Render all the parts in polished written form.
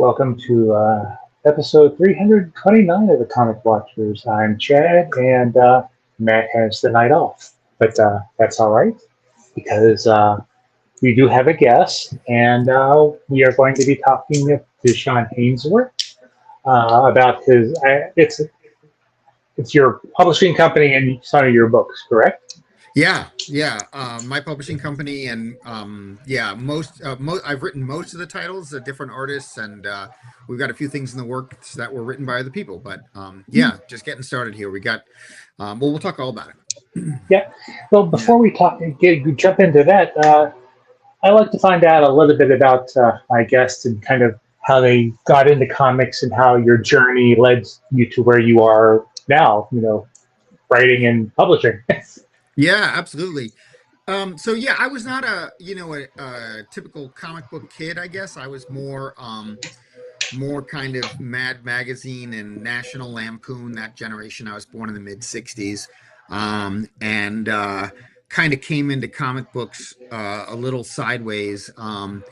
welcome to episode 329 of the Comic Watchers. I'm Chad, and Matt has the night off, but that's all right because we do have a guest, and we are going to be talking to Shawn Hainsworth about his. It's your publishing company and some of your books, correct? Yeah. My publishing company, and I've written most of the titles, different artists, and we've got a few things in the works that were written by other people. But just getting started here. We got, we'll talk all about it. Yeah. Well, before we jump into that, I like to find out a little bit about my guests and kind of how they got into comics and how your journey led you to where you are now. Writing and publishing. Yeah, absolutely. I was not a typical comic book kid. I guess I was more kind of Mad Magazine and National Lampoon, that generation. I was born in the mid '60s, and kind of came into comic books a little sideways. With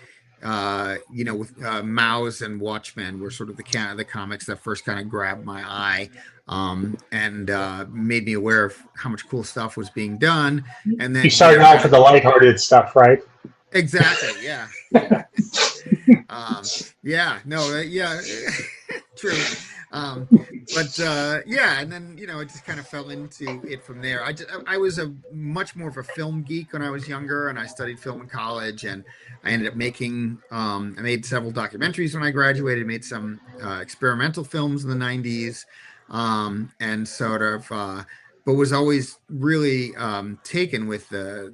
Mouse and Watchmen were sort of the comics that first kind of grabbed my eye, and made me aware of how much cool stuff was being done. And then you started off with the lighthearted stuff, right? Exactly. Yeah. True. And then I just kind of fell into it from there. I was a much more of a film geek when I was younger, and I studied film in college, and I ended up making I made several documentaries when I graduated, made some experimental films in the '90s, and sort of but was always really taken with the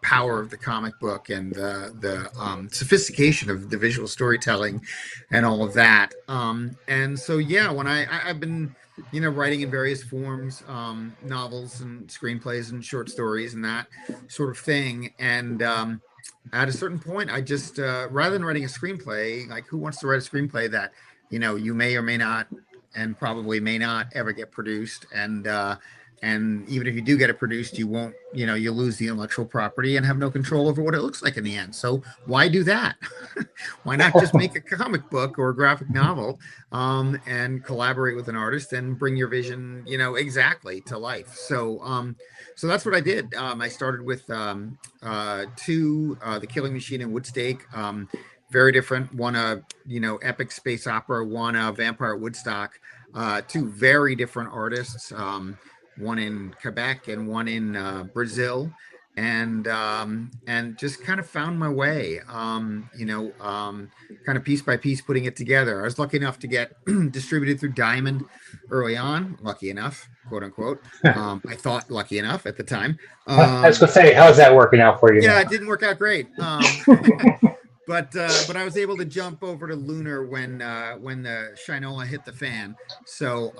power of the comic book and the sophistication of the visual storytelling and all of that. When I've been writing in various forms, novels and screenplays and short stories and that sort of thing. And at a certain point, I just rather than writing a screenplay, like, who wants to write a screenplay that you may or may not, and probably may not ever get produced, and even if you do get it produced, you won't, you lose the intellectual property and have no control over what it looks like in the end. So why do that? Why not just make a comic book or a graphic novel, and collaborate with an artist and bring your vision, exactly to life? So that's what I did. I started with two, The Killing Machine and Woodstake. Very different. One epic space opera, one vampire at Woodstock. Two very different artists. One in Quebec and one in Brazil, and just kind of found my way, kind of piece by piece, putting it together. I was lucky enough to get distributed through Diamond early on. Lucky enough, quote unquote. I thought lucky enough at the time. I was going to say, how's that working out for you? Yeah, it didn't work out great. But I was able to jump over to Lunar when the Shinola hit the fan. So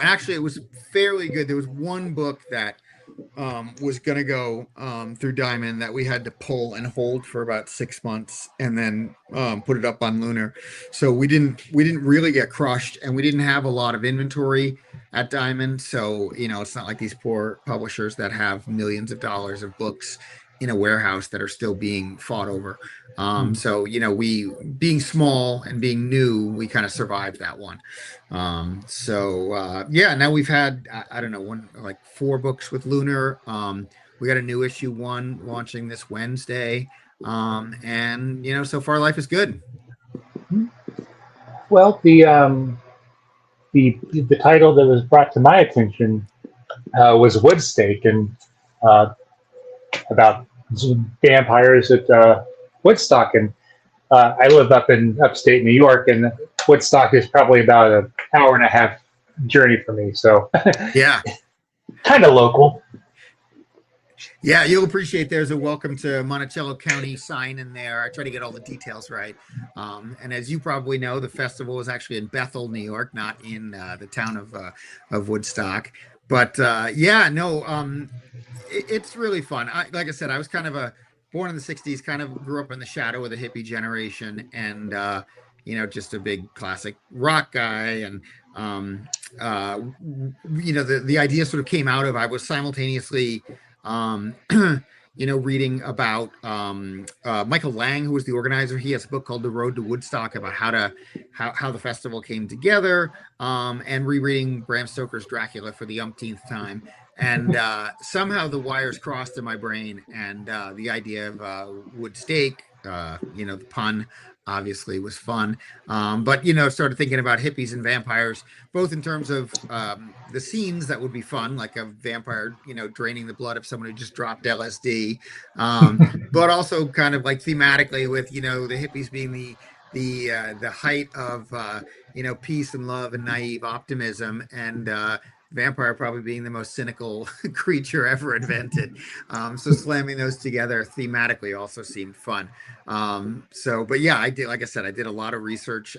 actually it was fairly good. There was one book that was going to go through Diamond that we had to pull and hold for about 6 months, and then put it up on Lunar. So we didn't really get crushed, and we didn't have a lot of inventory at Diamond. So it's not like these poor publishers that have millions of dollars of books in a warehouse that are still being fought over. So we, being small and being new, we kind of survived that one. Now we've had, I don't know, like 4 books with Lunar. We got a new issue 1 launching this Wednesday. So far life is good. Well, the title that was brought to my attention was Woodstake, and about vampires at Woodstock. And I live up in upstate New York, and Woodstock is probably about an hour and a half journey for me. So yeah, kind of local. Yeah, you'll appreciate there's a welcome to Monticello County sign in there. I try to get all the details right. And as you probably know, the festival is actually in Bethel, New York, not in the town of Woodstock. But it's really fun. Like I said, I was kind of born in the '60s, kind of grew up in the shadow of the hippie generation, and just a big classic rock guy. And the idea sort of came out of, I was simultaneously reading about Michael Lang, who was the organizer. He has a book called The Road to Woodstock about how the festival came together, and rereading Bram Stoker's Dracula for the umpteenth time. And somehow the wires crossed in my brain, and the idea of Woodstake, the pun obviously was fun. But started thinking about hippies and vampires, both in terms of the scenes that would be fun, like a vampire, draining the blood of someone who just dropped LSD, but also kind of like thematically with the hippies being the height of peace and love and naive optimism, and vampire probably being the most cynical creature ever invented. So slamming those together thematically also seemed fun. But yeah, I did, like I said, I did a lot of research,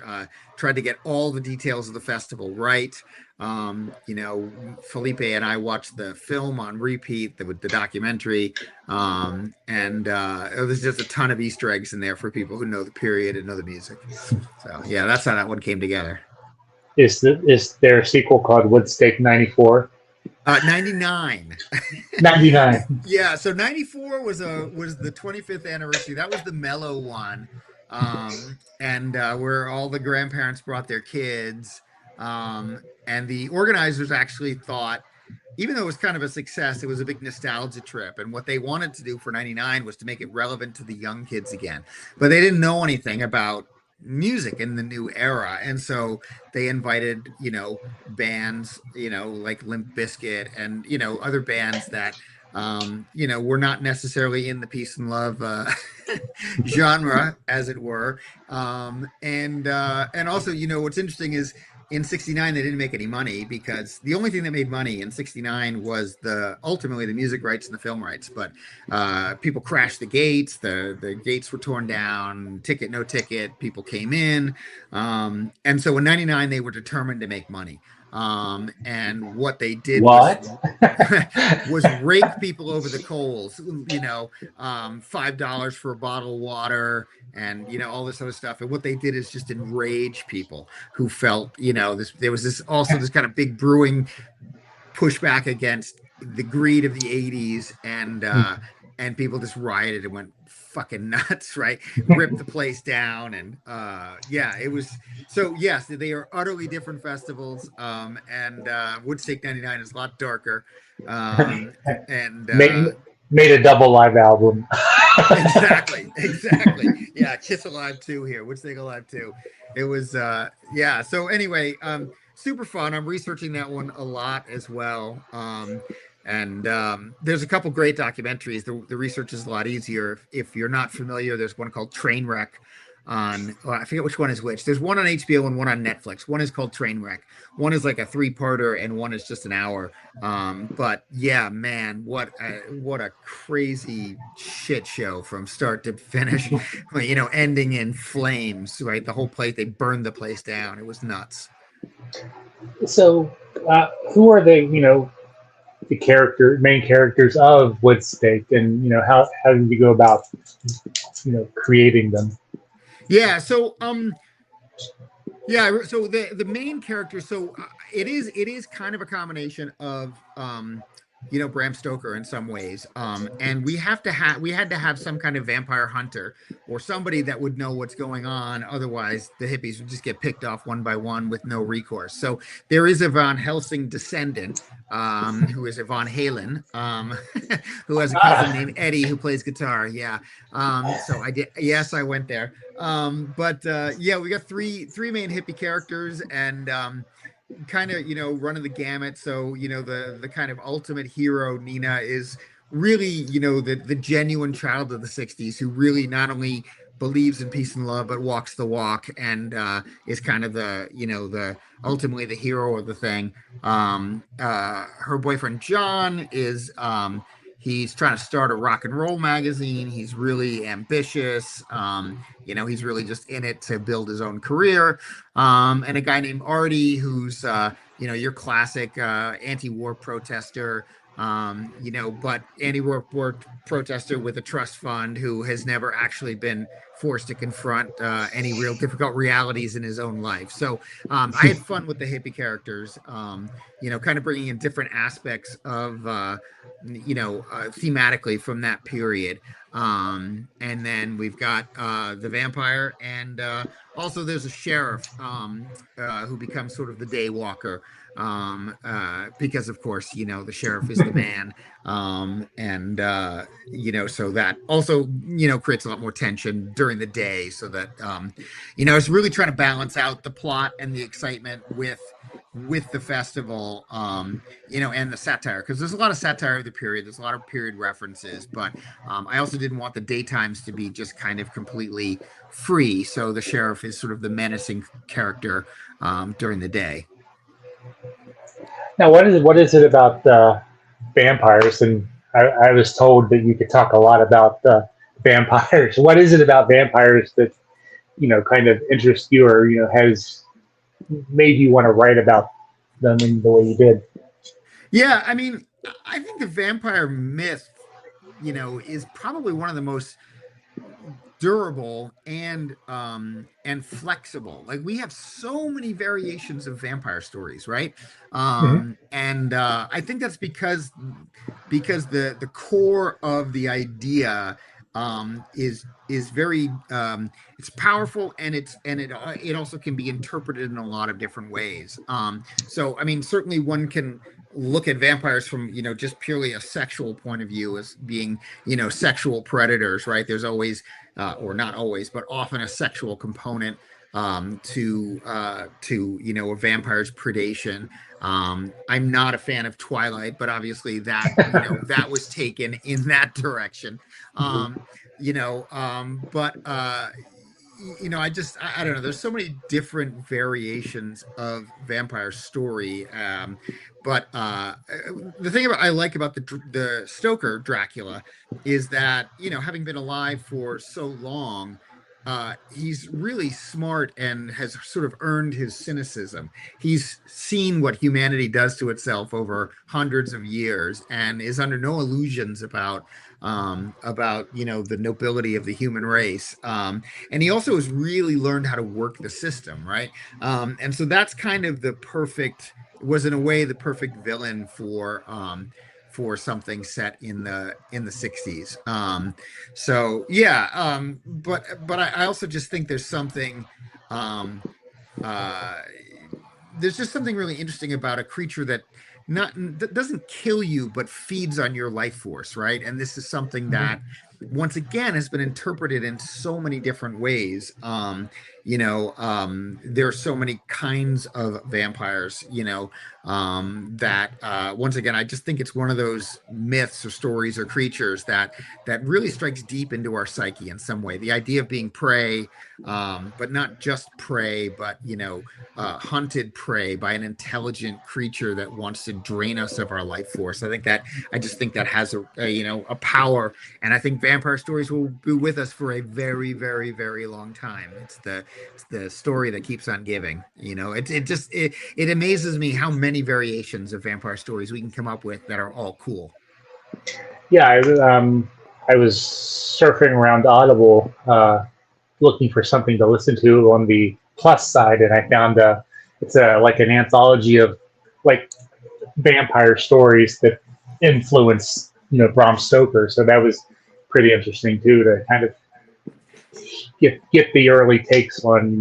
tried to get all the details of the festival right. Felipe and I watched the film on repeat, the documentary, and there's just a ton of Easter eggs in there for people who know the period and know the music. So yeah, that's how that one came together. Is there a sequel called Woodstake 94? 99. 99. Yeah, so 94 was the 25th anniversary. That was the mellow one. And where all the grandparents brought their kids. And the organizers actually thought, even though it was kind of a success, it was a big nostalgia trip. And what they wanted to do for 99 was to make it relevant to the young kids again. But they didn't know anything about music in the new era. And so they invited, bands, like Limp Bizkit and, other bands that, were not necessarily in the peace and love genre, as it were. And also, what's interesting is in 69 they didn't make any money, because the only thing that made money in 69 was ultimately the music rights and the film rights. But people crashed the gates, the gates were torn down, no ticket, people came in, and so in 99 they were determined to make money. And what they did was What? was rake people over the coals, $5 for a bottle of water, and all this other stuff. And what they did is just enrage people who felt, there was this kind of big brewing pushback against the greed of the 80s, and people just rioted and went fucking nuts, right? Ripped the place down. And yeah, it was, so yes, they are utterly different festivals. And Woodstake 99 is a lot darker. And made a double live album. exactly. Yeah, Kiss Alive 2 here, Woodstake Alive 2. It was yeah, so anyway, super fun. I'm researching that one a lot as well. And there's a couple great documentaries. The research is a lot easier if you're not familiar. There's one called Trainwreck on, I forget which one is which. There's one on HBO and one on Netflix. One is called Trainwreck. One is like a 3-parter, and one is just an hour. But yeah, man, what a crazy shit show from start to finish. Ending in flames, right? The whole place, they burned the place down. It was nuts. So, who are the main characters of Woodstake, and how did you go about creating them? Yeah, so so the main character, so it is kind of a combination of Bram Stoker in some ways, and we had to have some kind of vampire hunter or somebody that would know what's going on. Otherwise the hippies would just get picked off one by one with no recourse. So there is a Van Helsing descendant, who is a Von Halen, who has a cousin named Eddie who plays guitar. Yeah. So I went there. But yeah, we got three main hippie characters, and kind of running the gamut. So the kind of ultimate hero, Nina, is really the genuine child of the 60s, who really not only believes in peace and love but walks the walk, and is kind of the ultimately the hero of the thing. Her boyfriend John is he's trying to start a rock and roll magazine. He's really ambitious. He's really just in it to build his own career. And a guy named Artie, who's your classic anti-war protester, but anti-war protester with a trust fund, who has never actually been forced to confront any real difficult realities in his own life. So I had fun with the hippie characters, kind of bringing in different aspects of, thematically from that period. And then we've got the vampire, and also there's a sheriff who becomes sort of the day walker, because of course, the sheriff is the man. And so that also, creates a lot more tension during the day, so that it's really trying to balance out the plot and the excitement with the festival, and the satire, because there's a lot of satire of the period. There's a lot of period references, but I also didn't want the daytimes to be just kind of completely free. So the sheriff is sort of the menacing character during the day. Now, what is it about vampires? And I was told that you could talk a lot about vampires. What is it about vampires that kind of interests you, or has made you want to write about them in the way you did? Yeah, I mean, I think the vampire myth, is probably one of the most durable and flexible. Like, we have so many variations of vampire stories, right? Hmm. And I think that's because the core of the idea is very, it's powerful, and it also can be interpreted in a lot of different ways. So I mean, certainly one can look at vampires from, just purely a sexual point of view, as being, sexual predators, right? There's always, or not always, but often, a sexual component to a vampire's predation. I'm not a fan of Twilight, but obviously that was taken in that direction. Um, but I don't know. There's so many different variations of vampire story. But the thing I like about the Stoker Dracula is that, having been alive for so long, he's really smart and has sort of earned his cynicism. He's seen what humanity does to itself over hundreds of years, and is under no illusions about the nobility of the human race. And he also has really learned how to work the system, right? And so that's kind of the perfect was, in a way, the perfect villain for something set in the 60s. So yeah, but I also just think um uh there's just something really interesting about a creature that doesn't kill you, but feeds on your life force, right? And this is something that, once again, has been interpreted in so many different ways. There are so many kinds of vampires, that, once again, I just think it's one of those myths or stories or creatures that really strikes deep into our psyche in some way. The idea of being prey, but not just prey, but hunted prey by an intelligent creature that wants to drain us of our life force. I just think that has a power, and I think vampire stories will be with us for a very, very, very long time. It's the story that keeps on giving. It amazes me how many variations of vampire stories we can come up with that are all cool. Yeah, I was surfing around Audible, looking for something to listen to on the plus side, and I found it's like an anthology of like vampire stories that influence Bram Stoker. So that was pretty interesting too, to kind of get the early takes on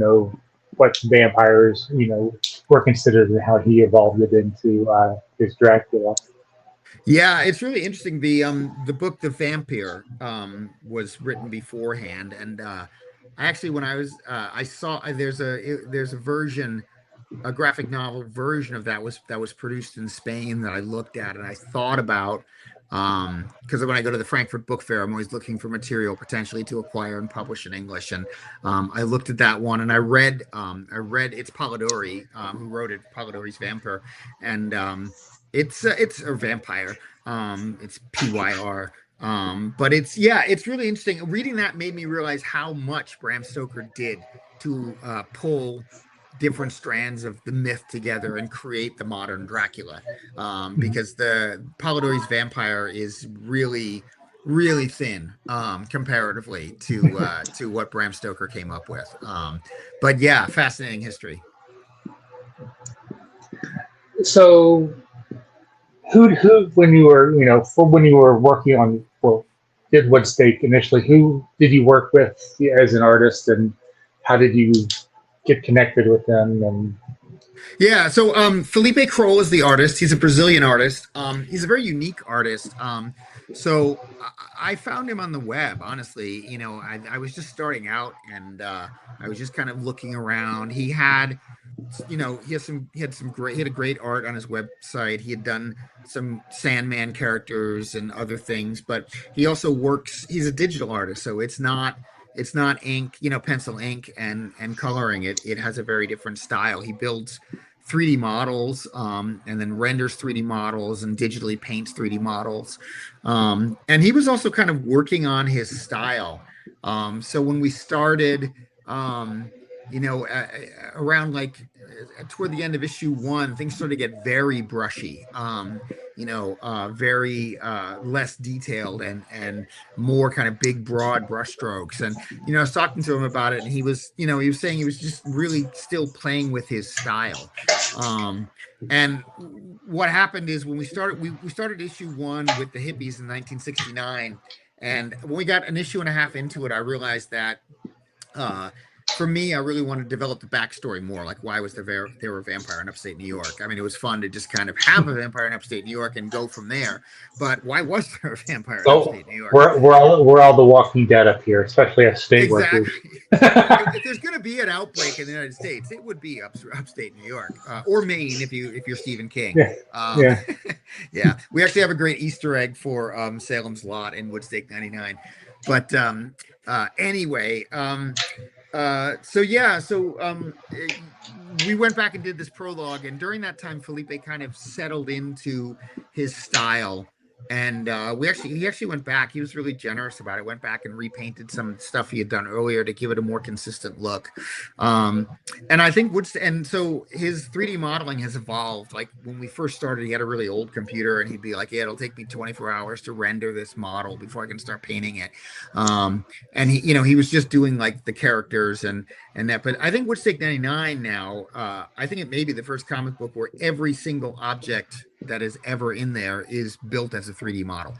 what vampires were considered, and how he evolved it into his Dracula. Yeah, it's really interesting. The book The Vampire was written beforehand, and I actually, when I saw, there's a version, a graphic novel version of that was produced in Spain, that I looked at, and I thought about, because when I go to the Frankfurt Book Fair, I'm always looking for material potentially to acquire and publish in English. And I looked at that one, and I read it's Polidori, who wrote it, Polidori's Vampire. And it's a vampire. It's PYR. But it's really interesting. Reading that made me realize how much Bram Stoker did to pull different strands of the myth together and create the modern Dracula. Mhm. Because the Polidori's Vampire is really really thin comparatively to what Bram Stoker came up with. But yeah, fascinating history. So who when you were when you were working on did Woodstake initially, who did you work with as an artist, and how did you get connected with them? And Yeah, so Felipe Kroll is the artist. He's a Brazilian artist. He's a very unique artist. So I found him on the web, honestly. I was just starting out and I was just kind of looking around. He had a great art on his website. He had done some Sandman characters and other things, but he also he's a digital artist, so it's not ink, pencil ink and coloring. It has a very different style. He builds 3D models, and then renders 3D models and digitally paints 3D models. And he was also kind of working on his style. So when we started, around like toward the end of issue 1, things started to get very brushy. Very less detailed and more kind of big, broad brushstrokes. And I was talking to him about it, and he was saying he was just really still playing with his style. And what happened is when we started issue 1 with the hippies in 1969, and when we got an issue and a half into it, I realized that uh, for me, I really wanted to develop the backstory more, like why was there a vampire in upstate New York? I mean, it was fun to just kind of have a vampire in upstate New York and go from there. But why was there a vampire in so upstate New York? we're all the Walking Dead up here, especially as state workers. Exactly. If there's going to be an outbreak in the United States, it would be upstate New York or Maine if you're Stephen King. Yeah, Um, yeah. yeah, we actually have a great Easter egg for Salem's Lot in Woodstake 99. But anyway, so yeah, we went back and did this prologue, and during that time, Felipe kind of settled into his style. And he actually went back. He was really generous about it. Went back and repainted some stuff he had done earlier to give it a more consistent look. And I think so his 3D modeling has evolved. Like when we first started, he had a really old computer, and he'd be like, "Yeah, it'll take me 24 hours to render this model before I can start painting it." And he was just doing like the characters and that. But I think Woodstake 99 now, I think it may be the first comic book where every single object that is ever in there is built as a 3D model.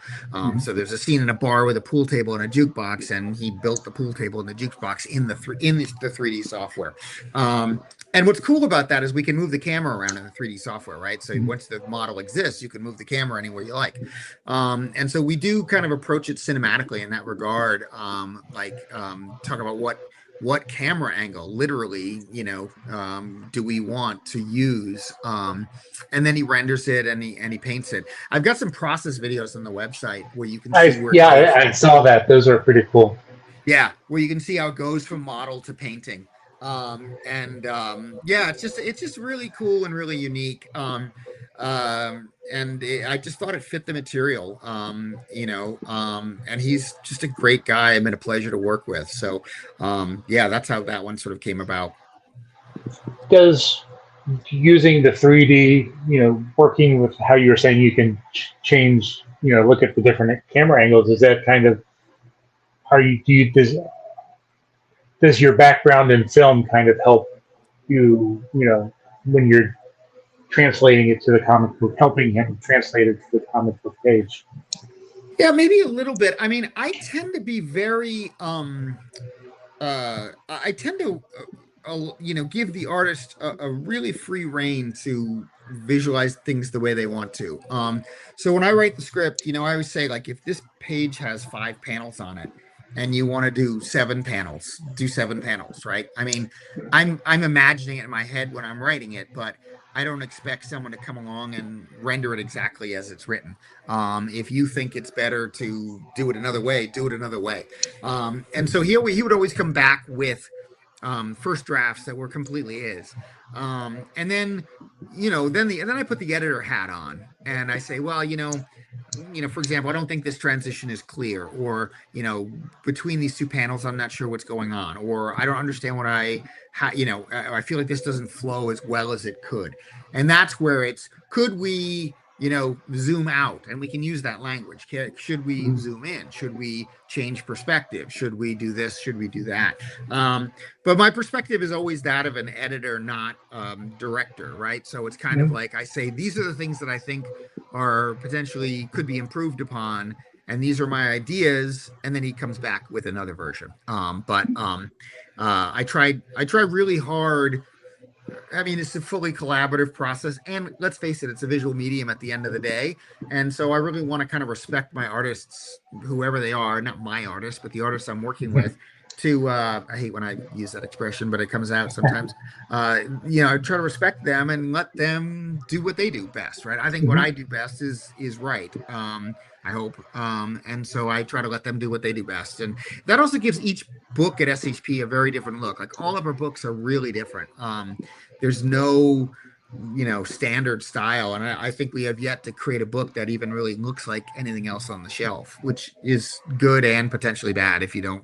So there's a scene in a bar with a pool table and a jukebox, and he built the pool table and the jukebox in the 3D software. And what's cool about that is we can move the camera around in the 3D software, right? So once the model exists, you can move the camera anywhere you like. And so we do kind of approach it cinematically in that regard, talk about what camera angle literally do we want to use, and then he renders it and he paints it. I've got some process videos on the website where you can see where I saw that. Those are pretty cool. yeah, where you can see how it goes from model to painting. Yeah, it's just really cool and really unique. I just thought it fit the material. And he's just a great guy. I've been a pleasure to work with. So yeah, that's how that one sort of came about. Does using the 3D, working with how you were saying you can change, look at the different camera angles, is that kind of, does your background in film kind of help you, when you're translating it to the comic book, helping him translate it to the comic book page? Yeah, maybe a little bit. I mean, I tend to be very I tend to give the artist a really free rein to visualize things the way they want to. So when I write the script, I always say, like, if this page has 5 panels on it and you want to do 7 panels, do 7 panels, right? I mean, I'm imagining it in my head when I'm writing it, but I don't expect someone to come along and render it exactly as it's written. If you think it's better to do it another way, do it another way. And so he would always come back with first drafts that were completely his. And then, then I put the editor hat on and I say, well, for example, I don't think this transition is clear, or, between these 2 panels, I'm not sure what's going on, or I don't understand what I feel like this doesn't flow as well as it could. And that's where could we, zoom out, and we can use that language. Should we Mhm. zoom in? Should we change perspective? Should we do this? Should we do that? But my perspective is always that of an editor, not director, right? So it's kind of Mhm. like I say, these are the things that I think are potentially could be improved upon, and these are my ideas, and then he comes back with another version. I try really hard. I mean, it's a fully collaborative process, and let's face it, it's a visual medium at the end of the day. And so I really want to kind of respect my artists, whoever they are, not my artists, but the artists I'm working with. To I hate when I use that expression, but it comes out sometimes. I try to respect them and let them do what they do best, right? I think what Mhm. I do best is right. I hope, and so I try to let them do what they do best, and that also gives each book at SHP a very different look. Like all of our books are really different. There's no standard style, and I think we have yet to create a book that even really looks like anything else on the shelf, which is good and potentially bad if you don't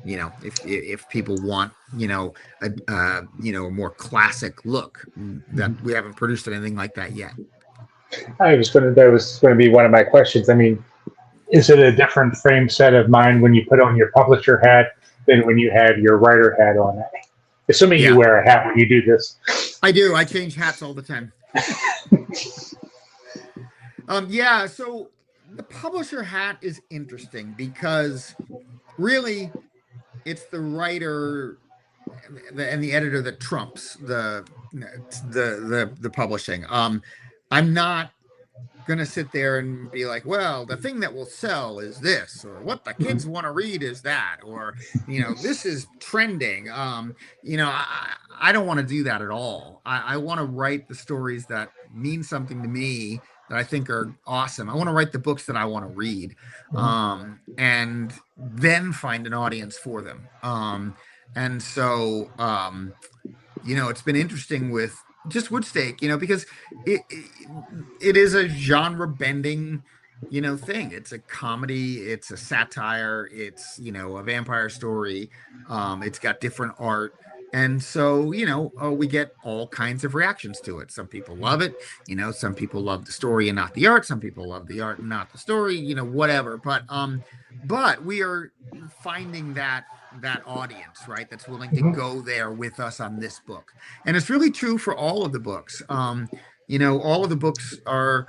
if people want a more classic look. That Mhm. we haven't produced anything like that yet. That was going to be one of my questions. I mean, is it a different frame set of mind when you put on your publisher hat than when you have your writer hat on? Assuming you Yeah, wear a hat when you do this. I do. I change hats all the time. Yeah, so the publisher hat is interesting because really it's the writer and the editor that trumps the publishing. I'm not gonna sit there and be like, well, the thing that will sell is this, or what the kids Mhm. want to read is that, or this is trending. I don't want to do that at all. I want to write the stories that mean something to me, that I think are awesome. I want to write the books that I want to read, and then find an audience for them. And so it's been interesting with just Woodstake, because it is a genre bending, thing. It's a comedy, it's a satire, it's, a vampire story. It's got different art. And so, we get all kinds of reactions to it. Some people love it, some people love the story and not the art. Some people love the art and not the story, whatever. But we are finding that audience, right? That's willing to Mhm. go there with us on this book. And it's really true for all of the books. All of the books are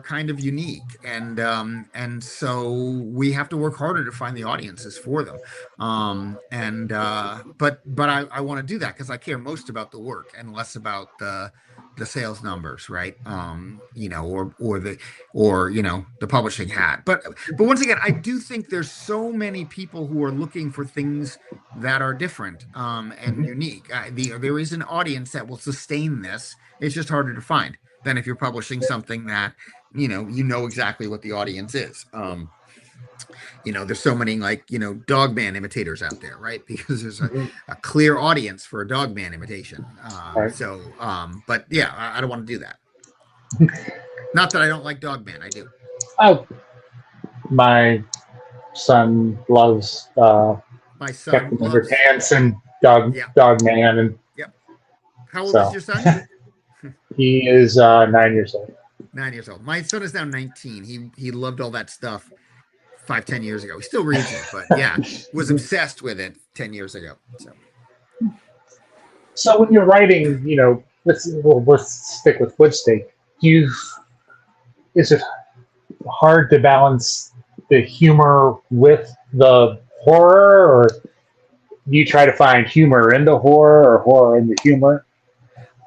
kind of unique, and so we have to work harder to find the audiences for them. And but I want to do that because I care most about the work and less about the sales numbers, right? Or the publishing hat. But once again, I do think there's so many people who are looking for things that are different, and Mhm. unique. There is an audience that will sustain this. It's just harder to find than if you're publishing something that exactly what the audience is. There's so many like Dogman imitators out there, right? Because there's Mhm. a clear audience for a Dogman imitation. Right. But yeah, I don't want to do that. Not that I don't like Dogman, I do. Oh, my son loves My son Captain loves. Underpants and Dog Man, and Yep. How old is so your son? he is 9 years old. 9 years old. My son is now 19. He loved all that stuff 5, 10 years ago. He still reads it, but yeah, was obsessed with it 10 years ago. So So when you're writing, let's stick with Woodstake. You Is it hard to balance the humor with the horror, or do you try to find humor in the horror or horror in the humor?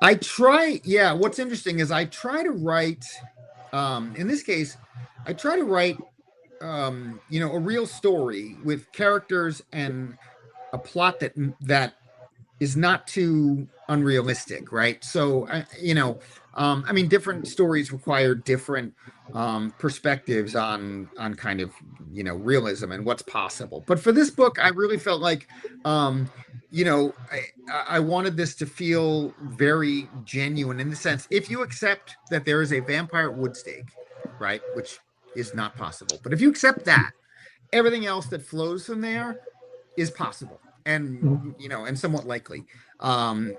I try. Yeah, what's interesting is I try to write. In this case, I try to write a real story with characters and a plot that is not too unrealistic, right? So, I mean, different stories require different perspectives on kind of realism and what's possible. But for this book, I really felt like I wanted this to feel very genuine in the sense if you accept that there is a vampire at Woodstake, right, which is not possible, but if you accept that, everything else that flows from there is possible. and and somewhat likely,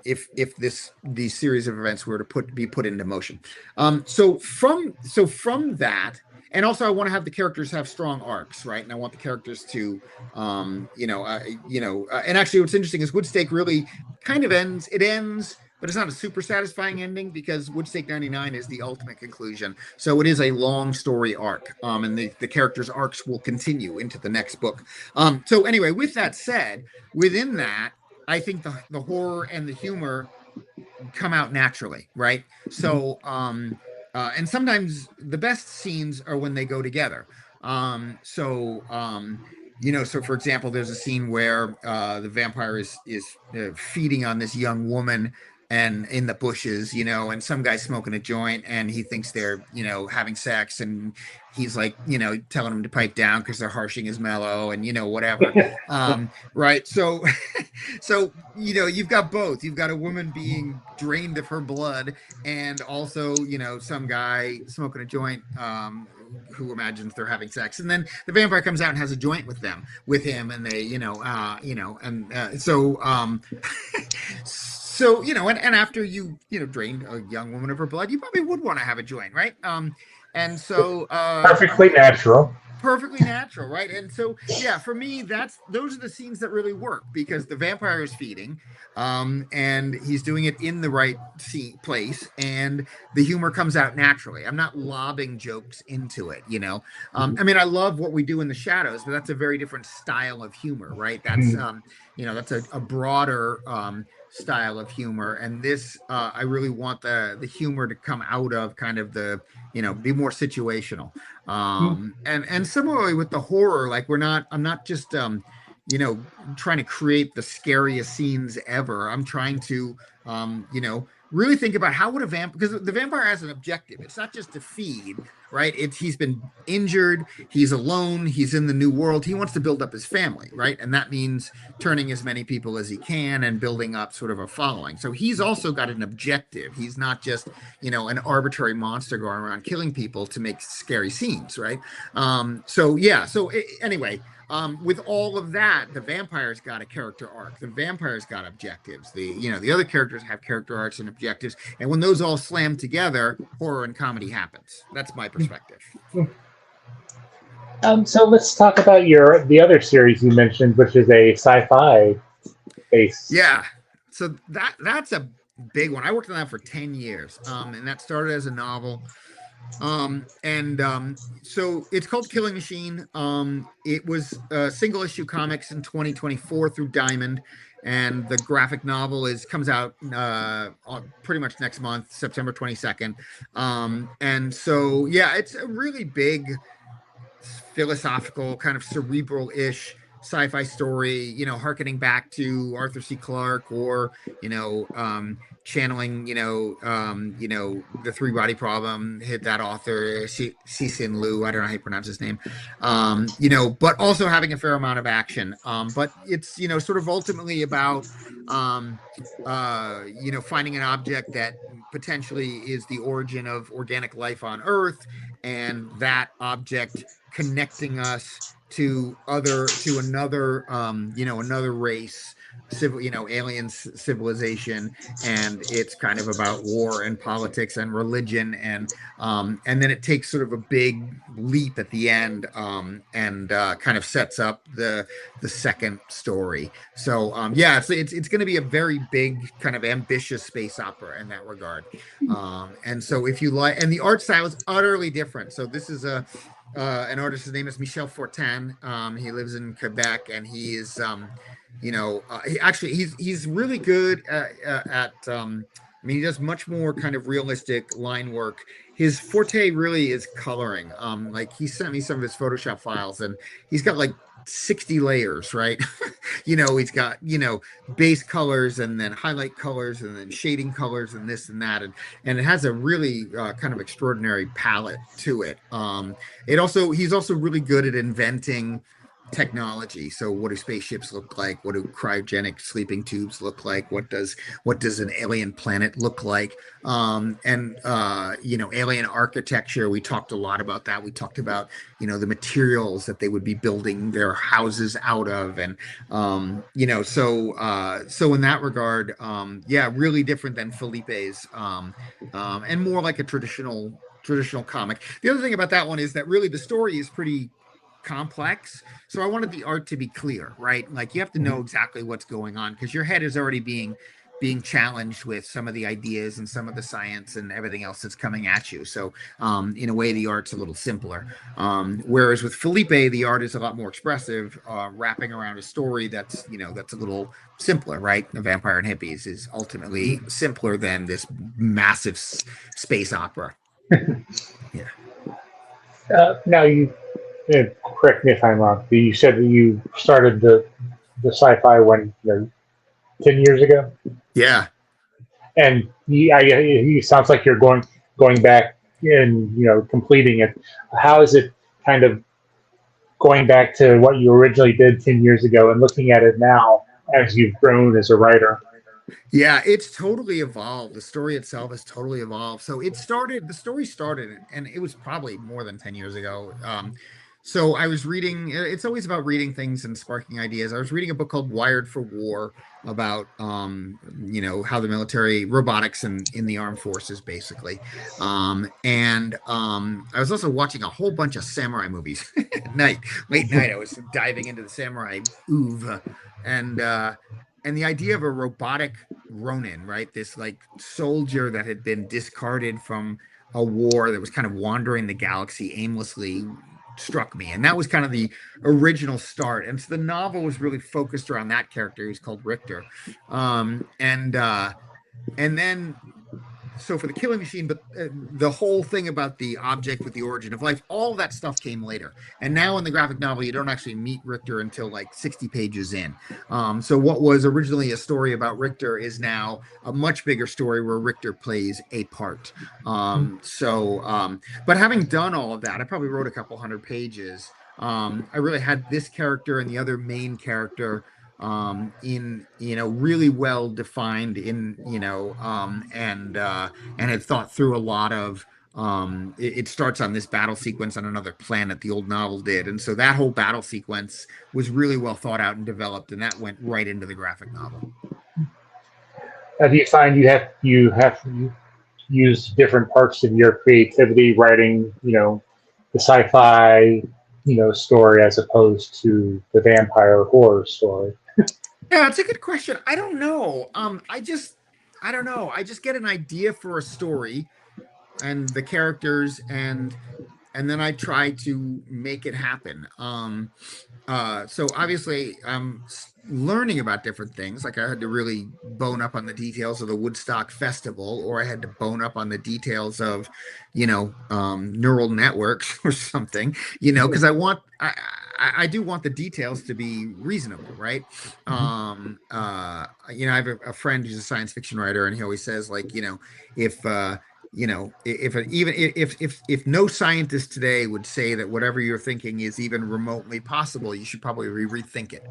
if these series of events were to be put into motion. So from that, and also I want to have the characters have strong arcs, right? And I want the characters to, and actually, what's interesting is Woodstake really kind of ends. It ends, but it's not a super satisfying ending because Woodstake 99 is the ultimate conclusion. So it is a long story arc, and the characters' arcs will continue into the next book. So anyway, with that said, within that, I think the horror and the humor come out naturally, right? So, and sometimes the best scenes are when they go together. So for example, there's a scene where the vampire is feeding on this young woman and in the bushes, and some guy's smoking a joint and he thinks they're, having sex, and he's like, telling him to pipe down because they're harshing his mellow and, whatever. Right. So you've got both. You've got a woman being drained of her blood, and also, some guy smoking a joint, who imagines they're having sex, and then the vampire comes out and has a joint with him, and they, so and after drained a young woman of her blood, you probably would want to have a joint, right? And so Perfectly natural. Perfectly natural, right? And so, yeah, for me, those are the scenes that really work because the vampire is feeding, and he's doing it in the right place, and the humor comes out naturally. I'm not lobbing jokes into it. I mean, I love What We Do in the Shadows, but that's a very different style of humor, right? That's a broader style of humor, and this I really want the humor to come out of kind of the be more situational. And similarly with the horror, like I'm not just trying to create the scariest scenes ever. I'm trying to really think about how would a vampire, because the vampire has an objective. It's not just to feed, right? He's been injured, he's alone, he's in the new world, he wants to build up his family, right? And that means turning as many people as he can and building up sort of a following. So he's also got an objective. He's not just an arbitrary monster going around killing people to make scary scenes, right? Anyway, with all of that, the vampire's got a character arc. The vampire's got objectives. The other characters have character arcs and objectives, and when those all slam together, horror and comedy happens. That's my perspective. So let's talk about the other series you mentioned, which is a sci-fi base. Yeah, so that's a big one. I worked on that for 10 years, and that started as a novel. So it's called Killing Machine. It was single issue comics in 2024 through Diamond, and the graphic novel comes out pretty much next month, September 22nd. And so yeah, it's a really big philosophical, kind of cerebral-ish sci-fi story, harkening back to Arthur C. Clarke, or channeling, the Three Body Problem, hit that author, Cixin Liu, I don't know how you pronounce his name, but also having a fair amount of action. But it's, sort of ultimately about, finding an object that potentially is the origin of organic life on Earth, and that object connecting us to another race, alien civilization, and it's kind of about war and politics and religion, and then it takes sort of a big leap at the end, and kind of sets up the second story. So it's going to be a very big, kind of ambitious space opera in that regard. And so if you like, and the art style is utterly different. So this is an artist. His name is Michel Fortin. He lives in Quebec, and he is, he's really good at. I mean, he does much more kind of realistic line work. His forte really is coloring. Like, he sent me some of his Photoshop files, and he's got like 60 layers, right? He's got, base colors, and then highlight colors, and then shading colors, and this and that. And it has a really kind of extraordinary palette to it. He's also really good at inventing technology. So what do spaceships look like? What do cryogenic sleeping tubes look like? What does an alien planet look like? And alien architecture. We talked a lot about that. We talked about, the materials that they would be building their houses out of. And so in that regard, yeah, really different than Felipe's, and more like a traditional comic. The other thing about that one is that really the story is pretty complex. So I wanted the art to be clear, right? Like you have to know exactly what's going on because your head is already being challenged with some of the ideas and some of the science and everything else that's coming at you. So in a way, the art's a little simpler. Whereas with Felipe, the art is a lot more expressive, wrapping around a story that's a little simpler, right? The Vampire and Hippies is ultimately simpler than this massive space opera. Yeah. Now correct me if I'm wrong. You said that you started the sci-fi when 10 years ago, Yeah. and it sounds like you're going back and completing it. How is it kind of going back to what you originally did 10 years ago and looking at it now as you've grown as a writer? Yeah, it's totally evolved. The story itself has totally evolved. The story started, and it was probably more than 10 years ago. So I was reading, it's always about reading things and sparking ideas. I was reading a book called Wired for War about, how the military, robotics in the armed forces, basically. And I was also watching a whole bunch of samurai movies at night, late night. I was diving into the samurai oeuvre. And, uh, and the idea of a robotic Ronin, right? This like soldier that had been discarded from a war that was kind of wandering the galaxy aimlessly struck me. And that was kind of the original start. And so the novel was really focused around that character who's called Richter. And then so for the killing machine, but the whole thing about the object with the origin of life, all that stuff came later. And now in the graphic novel, you don't actually meet Richter until like 60 pages in. So what was originally a story about Richter is now a much bigger story where Richter plays a part. But having done all of that, I probably wrote a couple hundred pages. I really had this character and the other main character in really well defined in and had thought through a lot of it starts on this battle sequence on another planet, the old novel did, and so that whole battle sequence was really well thought out and developed, and that went right into the graphic novel. Do you find you have used different parts of your creativity writing, the sci-fi, story as opposed to the vampire horror story? Yeah, it's a good question. I don't know. I don't know. I just get an idea for a story and the characters, and then I try to make it happen. So obviously I'm learning about different things. Like I had to really bone up on the details of the Woodstock Festival, or I had to bone up on the details of, neural networks or something, because I do want the details to be reasonable, right? I have a friend who's a science fiction writer, and he always says, like, if even if no scientist today would say that whatever you're thinking is even remotely possible, you should probably rethink it.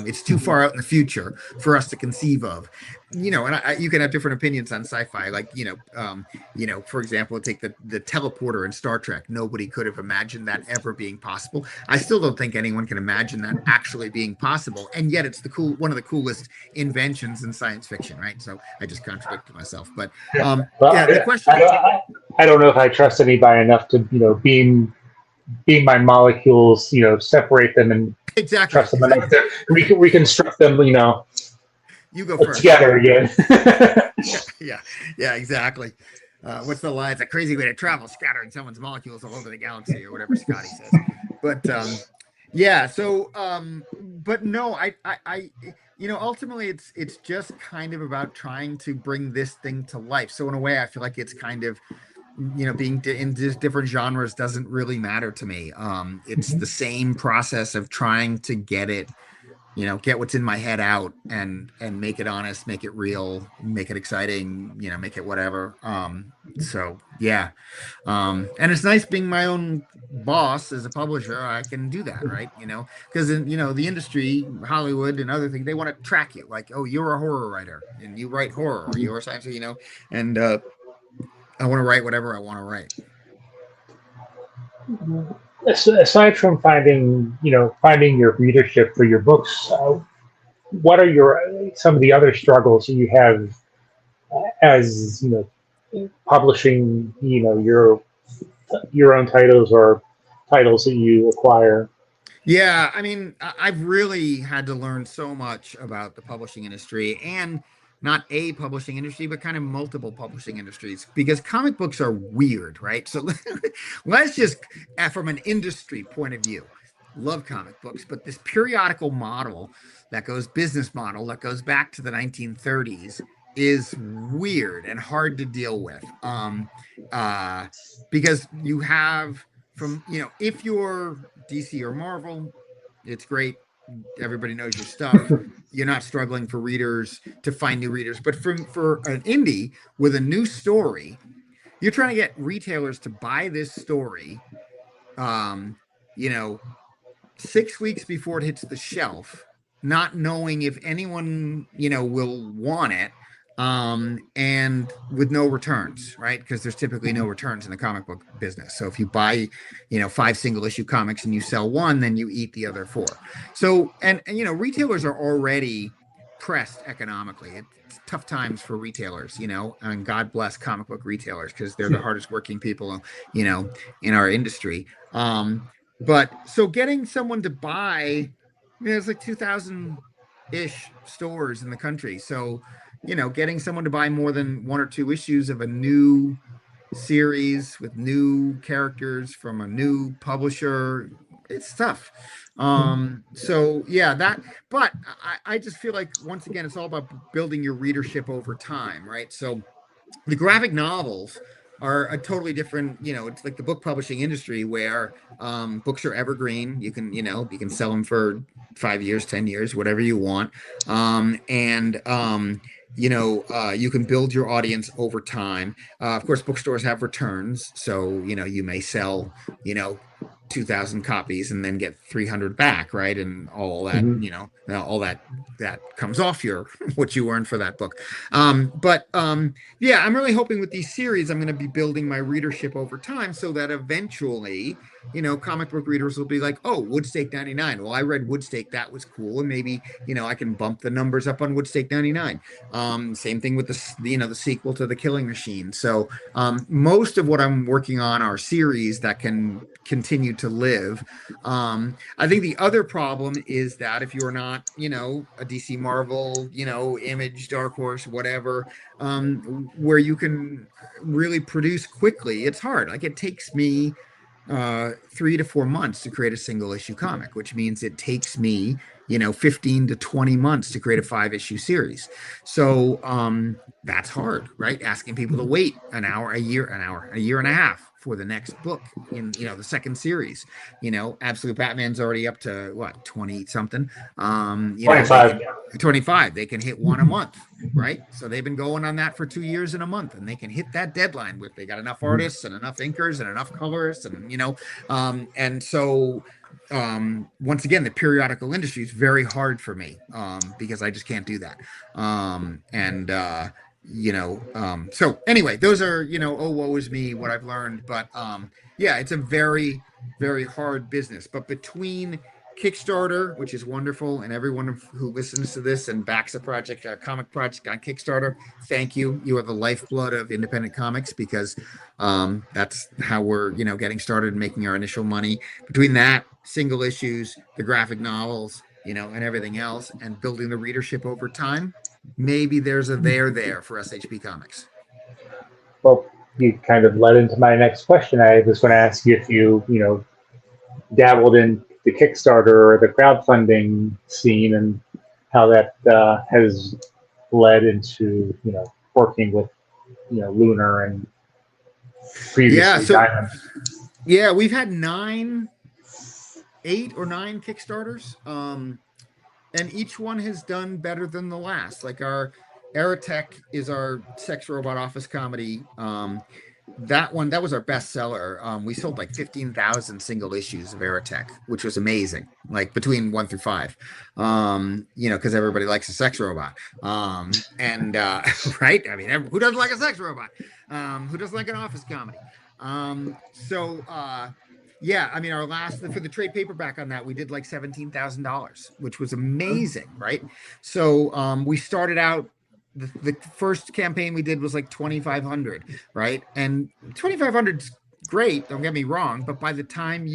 It's too far out in the future for us to conceive of. And you can have different opinions on sci-fi. Like, for example, take the teleporter in Star Trek. Nobody could have imagined that ever being possible. I still don't think anyone can imagine that actually being possible, and yet it's one of the coolest inventions in science fiction, right? So I just contradicted myself, but Well, yeah, the question. I don't know if I trust anybody enough to beam my molecules, separate them and Exactly, trust them enough to reconstruct them, you go first. together again. Yeah, yeah, exactly. What's the line? It's a crazy way to travel, scattering someone's molecules all over the galaxy, or whatever Scotty says. But yeah, so but no, ultimately it's just kind of about trying to bring this thing to life. So in a way, I feel like it's kind of, being in different genres doesn't really matter to me. It's the same process of trying to get it get what's in my head out and make it honest, make it real, make it exciting, make it whatever. So yeah. And it's nice being my own boss as a publisher. I can do that, right? Because in the industry, Hollywood and other things, they want to track you. Like, oh, you're a horror writer and you write horror, or you're a science, and I want to write whatever I want to write. Aside from finding your readership for your books, what are your some of the other struggles you have as publishing your own titles or titles that you acquire? Yeah, I mean, I've really had to learn so much about the publishing industry, and not a publishing industry, but kind of multiple publishing industries, because comic books are weird, right? So let's just, from an industry point of view, love comic books, but this periodical model business model that goes back to the 1930s is weird and hard to deal with. Uh, because you have if you're DC or Marvel, it's great. Everybody knows your stuff. You're not struggling for readers to find new readers. But for an indie with a new story, you're trying to get retailers to buy this story, um, you know, 6 weeks before it hits the shelf, not knowing if anyone, will want it, and with no returns, right? Because there's typically no returns in the comic book business. So if you buy, 5 single issue comics and you sell one, then you eat the other four. So, and retailers are already pressed economically. It's tough times for retailers, and God bless comic book retailers because they're the hardest working people, in our industry. But so getting someone to buy, it's like 2,000 ish stores in the country. So, getting someone to buy more than one or two issues of a new series with new characters from a new publisher, it's tough. So yeah, but I just feel like once again, it's all about building your readership over time, right? So the graphic novels are a totally different, it's like the book publishing industry where books are evergreen. You can sell them for 5 years, 10 years, whatever you want. And you can build your audience over time. Of course, bookstores have returns. So, you may sell, 2,000 copies and then get 300 back, right? And all that, Mhm. all that comes off your what you earned for that book. But yeah, I'm really hoping with these series, I'm going to be building my readership over time so that eventually, comic book readers will be like, oh, Woodstake 99. Well, I read Woodstake. That was cool. And maybe, I can bump the numbers up on Woodstake 99. Same thing with the sequel to The Killing Machine. So most of what I'm working on are series that can continue to live. I think the other problem is that if you're not, a DC Marvel, Image, Dark Horse, whatever, where you can really produce quickly, it's hard. Like it takes me 3 to 4 months to create a single issue comic, which means it takes me, 15 to 20 months to create a 5 issue series. So that's hard, right? Asking people to wait a year and a half for the next book in, the second series. Absolute Batman's already up to what, 20 something. They 25. can 25, they can hit one a month, right? So they've been going on that for 2 years and a month, and they can hit that deadline with they got enough artists and enough inkers and enough colorists, and so once again, the periodical industry is very hard for me because I just can't do that. And so anyway, those are oh woe is me what I've learned, but yeah, it's a very very hard business. But between Kickstarter, which is wonderful, and everyone who listens to this and backs a project, a comic project on Kickstarter, thank you. You are the lifeblood of independent comics because that's how we're, getting started and making our initial money. Between that, single issues, the graphic novels, and everything else, and building the readership over time, maybe there's a there for SHP Comics. Well, you kind of led into my next question. I was going to ask you if you dabbled in the Kickstarter or the crowdfunding scene and how that has led into working with Lunar and Yeah, previously so Diamond. yeah, we've had 8 or 9 Kickstarters. and each one has done better than the last. Like our Aerotech is our sex robot office comedy. That one, that was our bestseller. We sold like 15,000 single issues of Aerotech, which was amazing. Like between 1 through 5, because everybody likes a sex robot. And right, I mean, who doesn't like a sex robot? Who doesn't like an office comedy? Yeah, I mean, our last for the trade paperback on that, we did like $17,000, which was amazing, right? So we started out. The first campaign we did was like 2,500, right? And 2,500's great, don't get me wrong, but by the time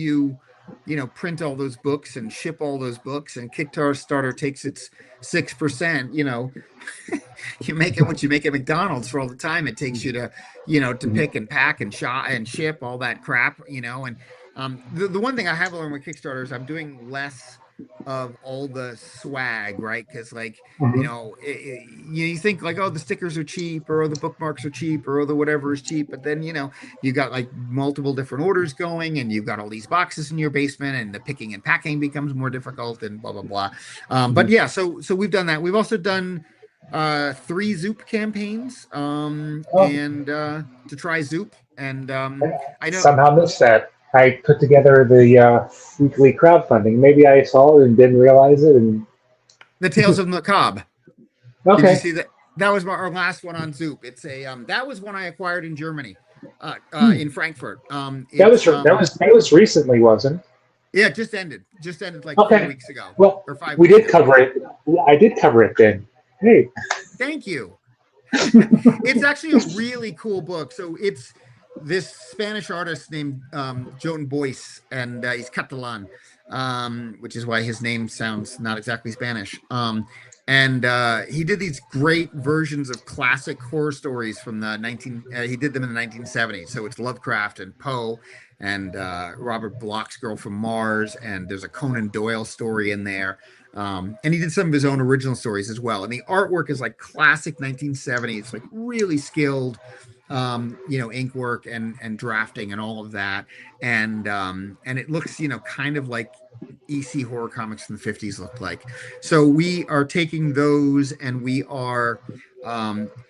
print all those books and ship all those books, and Kickstarter takes its 6%, you make it what you make at McDonald's for all the time it takes you to Mhm. pick and pack and shop and ship all that crap, and the one thing I have learned with Kickstarter is I'm doing less of all the swag, right? Because like, Mhm. you think like, oh, the stickers are cheap, or oh, the bookmarks are cheap, or oh, the whatever is cheap, but then you got like multiple different orders going, and you've got all these boxes in your basement, and the picking and packing becomes more difficult, and blah blah blah. But Mhm. yeah, so we've done that. We've also done 3 Zoop campaigns, Oh, and to try Zoop, and I I know somehow missed that. I put together the weekly crowdfunding. Maybe I saw it and didn't realize it. And the Tales of Macabre. Did you okay. see that? That was our last one on Zoop. It's a that was one I acquired in Germany, Hmm. in Frankfurt. That was It's that was recently, wasn't it? Yeah, it just ended like four Okay. weeks ago Well, or five we weeks did ago. cover it. I did cover it then. Hey. Thank you. It's actually a really cool book. So it's this Spanish artist named Joan Boyce, and he's Catalan, which is why his name sounds not exactly Spanish. And he did these great versions of classic horror stories from the 19. He did them in the 1970s. So it's Lovecraft and Poe and Robert Bloch's Girl from Mars, and there's a Conan Doyle story in there. And he did some of his own original stories as well. And the artwork is like classic 1970s, like really skilled, ink work and drafting and all of that. And it looks, kind of like EC horror comics in the 50s looked like. So we are taking those, and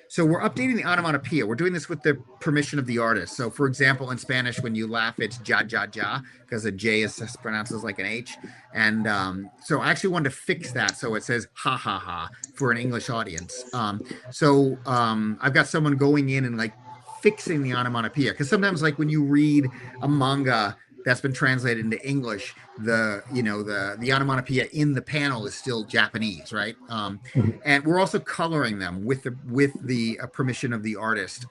so we're updating the onomatopoeia. We're doing this with the permission of the artist. So for example, in Spanish, when you laugh, it's ja ja ja, because a J is pronounced as like an H. And so I actually wanted to fix that so it says ha ha ha for an English audience. I've got someone going in and like fixing the onomatopoeia, because sometimes like when you read a manga that's been translated into English, the onomatopoeia in the panel is still Japanese, right? And we're also coloring them with the permission of the artist.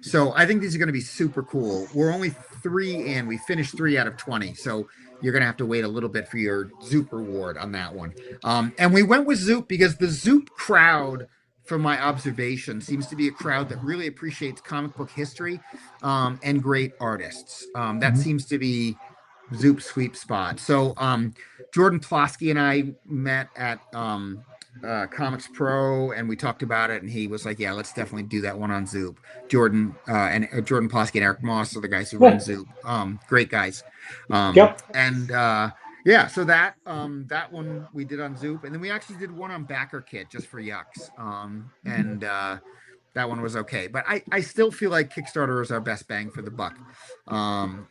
So I think these are going to be super cool. We're only 3 in. We finished 3 out of 20, so you're going to have to wait a little bit for your Zoop reward on that one. And we went with Zoop because the Zoop crowd, from my observation, seems to be a crowd that really appreciates comic book history, and great artists. That Mhm. seems to be Zoop's sweet spot. So Jordan Plosky and I met at Comics Pro, and we talked about it, and he was like, "Yeah, let's definitely do that one on Zoop." Jordan Plosky and Eric Moss are the guys who run Yeah. Zoop. Great guys. Yep. And Yeah, so that one we did on Zoop, and then we actually did one on Backer Kit just for yucks. And That one was okay, but I still feel like Kickstarter is our best bang for the buck,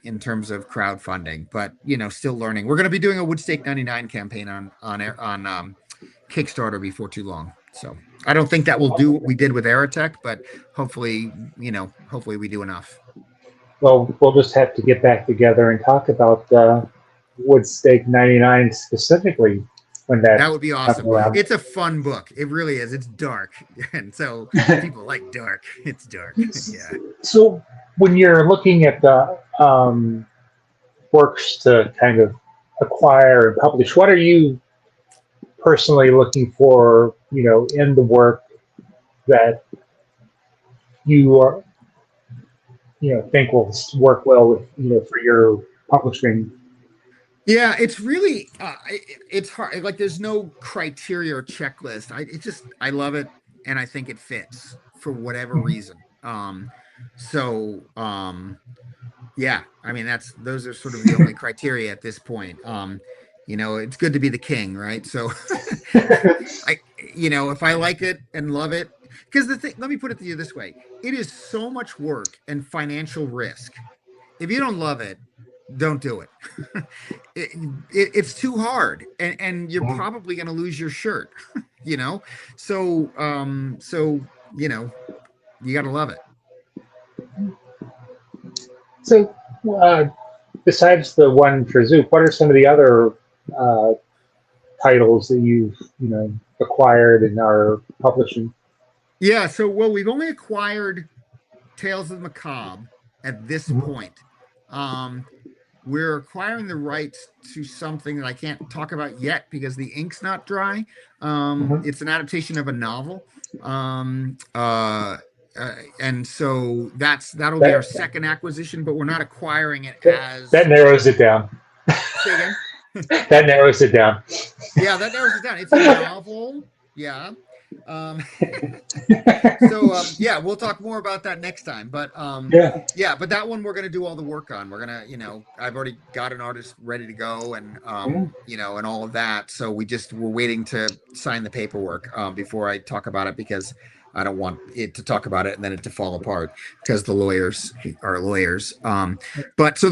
in terms of crowdfunding. But still learning. We're going to be doing a Woodstake 99 campaign on Kickstarter before too long. So I don't think that will do what we did with Aerotech, but hopefully we do enough. Well, we'll just have to get back together and talk about Woodstake 99 specifically when that That would be comes awesome. around. It's a fun book. It really is. It's dark. And so people like dark. It's dark. Yeah. So, when you're looking at the works to kind of acquire and publish, what are you personally looking for, in the work that you are, think will work well with, for your publishing? Yeah, it's really it's hard. Like there's no criteria or checklist. I love it, and I think it fits for whatever reason. So yeah, I mean those are sort of the only criteria at this point. it's good to be the king, right? So I, if I like it and love it, because the thing, let me put it to you this way: it is so much work and financial risk. If you don't love it, don't do it. It's too hard, and you're probably going to lose your shirt, you know. So you got to love it. So, uh, besides the one for Zoop, what are some of the other uh, titles that you've acquired and are publishing? Yeah. So well, we've only acquired Tales of the Macabre at this Mhm. point. Um, we're acquiring the rights to something that I can't talk about yet because the ink's not dry. Mhm. It's an adaptation of a novel. Um, uh, and so that'll be our That, second acquisition, but we're not acquiring it that as narrows it down. say again. That narrows it down. Yeah, that narrows it down. It's a novel. Yeah. Um, so yeah, we'll talk more about that next time. But Yeah. yeah, but that one we're gonna do all the work on. We're gonna, I've already got an artist ready to go and Mhm. and all of that. So we're waiting to sign the paperwork before I talk about it because I don't want it to talk about it and then it to fall apart because the lawyers are lawyers. But so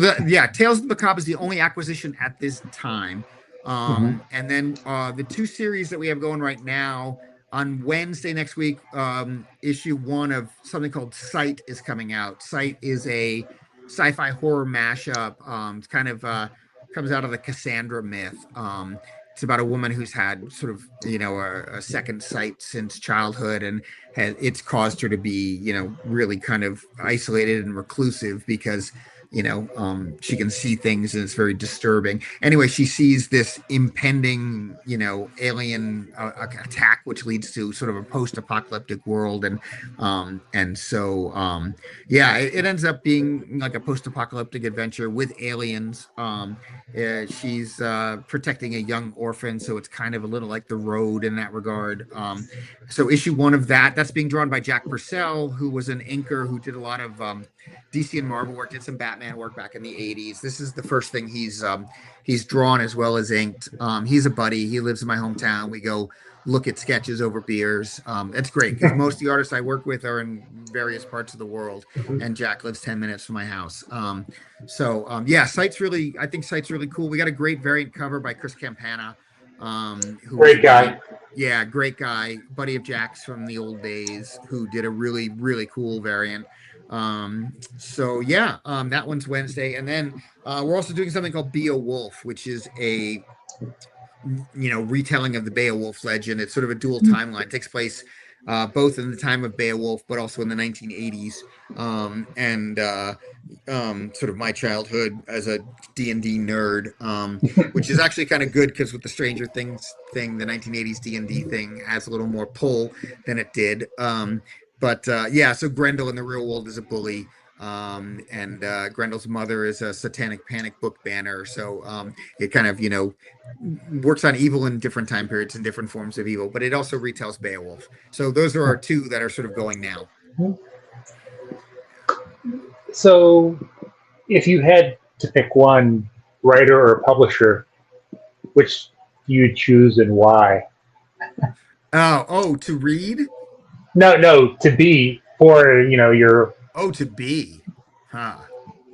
Tales of the Macabre is the only acquisition at this time. Mhm. And then the two series that we have going right now on Wednesday next week, issue one of something called Sight is coming out. Sight is a sci-fi horror mashup. It's kind of comes out of the Cassandra myth. It's about a woman who's had sort of a second sight since childhood, and it's caused her to be really kind of isolated and reclusive because she can see things and it's very disturbing. Anyway, she sees this impending alien attack which leads to sort of a post-apocalyptic world, and so yeah, it ends up being like a post-apocalyptic adventure with aliens. She's protecting a young orphan, so it's kind of a little like The Road in that regard. So issue one of that's being drawn by Jack Purcell, who was an inker who did a lot of DC and Marvel work, did some Batman work back in the 80s. This is the first thing he's drawn as well as inked. He's a buddy. He lives in my hometown. We go look at sketches over beers. It's great because most of the artists I work with are in various parts of the world, and Jack lives 10 minutes from my house. Yeah, I think Sight's really cool. We got a great variant cover by Chris Campana, who was a Great buddy. guy. Yeah, great guy, buddy of Jack's from the old days, who did a really, really cool variant. So yeah, that one's Wednesday, and then we're also doing something called Beowulf, which is a retelling of the Beowulf legend. It's sort of a dual timeline. It takes place both in the time of Beowulf, but also in the 1980s, and sort of my childhood as a D&D nerd, which is actually kind of good because with the Stranger Things thing, the 1980s D&D thing has a little more pull than it did. But yeah, so Grendel in the real world is a bully. And Grendel's mother is a satanic panic book banner. So it kind of, works on evil in different time periods and different forms of evil, but it also retells Beowulf. So those are our two that are sort of going now. So, if you had to pick one writer or publisher, which you would choose and why? Oh, to read? No, no, to be for your. Oh, to be. Huh.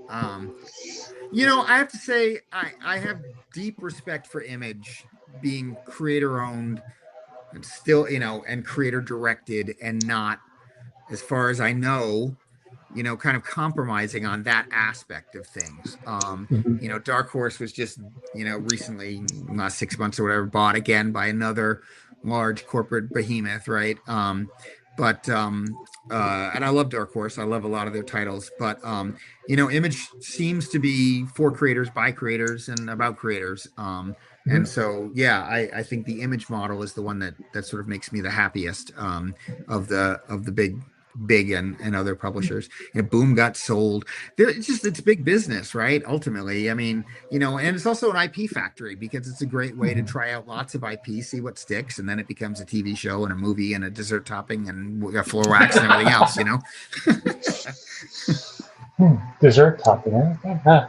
Um, I have to say I have deep respect for Image being creator owned and still, and creator directed and not, as far as I know, kind of compromising on that aspect of things. Mhm. Dark Horse was just, recently, last 6 months or whatever, bought again by another large corporate behemoth, right? And I love Dark Horse. I love a lot of their titles, but Image seems to be for creators, by creators, and about creators. And so, yeah, I think the Image model is the one that sort of makes me the happiest of the big and other publishers. Boom got sold. It's big business, right? Ultimately, I mean, and it's also an IP factory because it's a great way to try out lots of IP, see what sticks, and then it becomes a TV show and a movie and a dessert topping and a floor wax and everything else. Dessert topping. Eh? Huh.